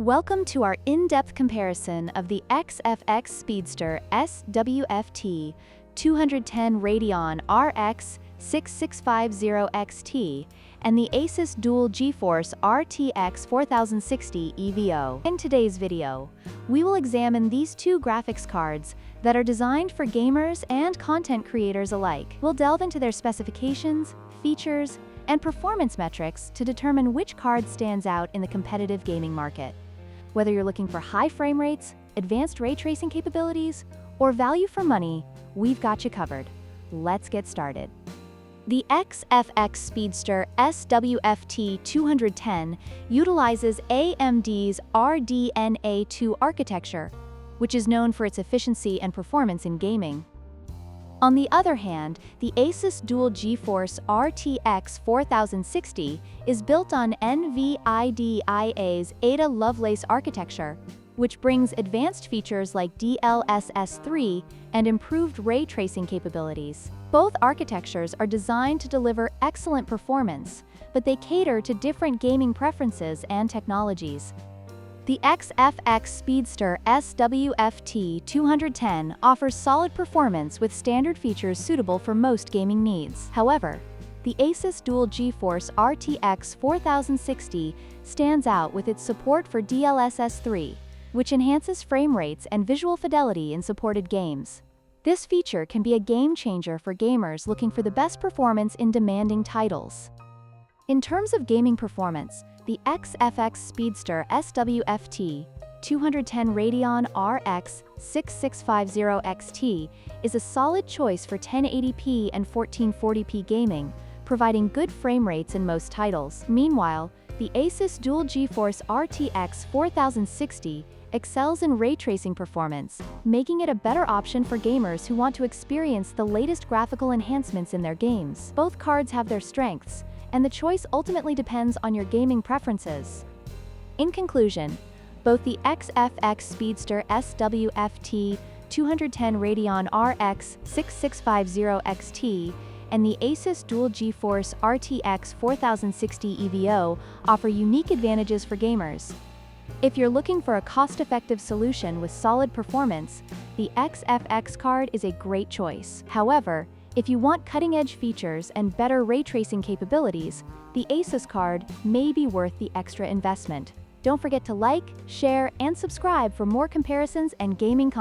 Welcome to our in-depth comparison of the XFX Speedster SWFT 210 Radeon RX 6650 XT and the ASUS Dual GeForce RTX 4060 EVO. In today's video, we will examine these two graphics cards that are designed for gamers and content creators alike. We'll delve into their specifications, features, and performance metrics to determine which card stands out in the competitive gaming market. Whether you're looking for high frame rates, advanced ray tracing capabilities, or value for money, we've got you covered. Let's get started. The XFX Speedster SWFT 210 utilizes AMD's RDNA2 architecture, which is known for its efficiency and performance in gaming. On the other hand, the ASUS Dual GeForce RTX 4060 is built on NVIDIA's Ada Lovelace architecture, which brings advanced features like DLSS 3 and improved ray tracing capabilities. Both architectures are designed to deliver excellent performance, but they cater to different gaming preferences and technologies. The XFX Speedster SWFT 210 offers solid performance with standard features suitable for most gaming needs. However, the ASUS Dual GeForce RTX 4060 stands out with its support for DLSS 3, which enhances frame rates and visual fidelity in supported games. This feature can be a game changer for gamers looking for the best performance in demanding titles. In terms of gaming performance, the XFX Speedster SWFT 210 Radeon RX 6650 XT is a solid choice for 1080p and 1440p gaming, providing good frame rates in most titles. Meanwhile, the ASUS Dual GeForce RTX 4060 excels in ray tracing performance, making it a better option for gamers who want to experience the latest graphical enhancements in their games. Both cards have their strengths, and the choice ultimately depends on your gaming preferences. In conclusion, both the XFX Speedster SWFT 210 Radeon RX 6650 XT and the ASUS Dual GeForce RTX 4060 EVO offer unique advantages for gamers. If you're looking for a cost-effective solution with solid performance, the XFX card is a great choice. However, if you want cutting-edge features and better ray tracing capabilities, the ASUS card may be worth the extra investment. Don't forget to like, share, and subscribe for more comparisons and gaming content.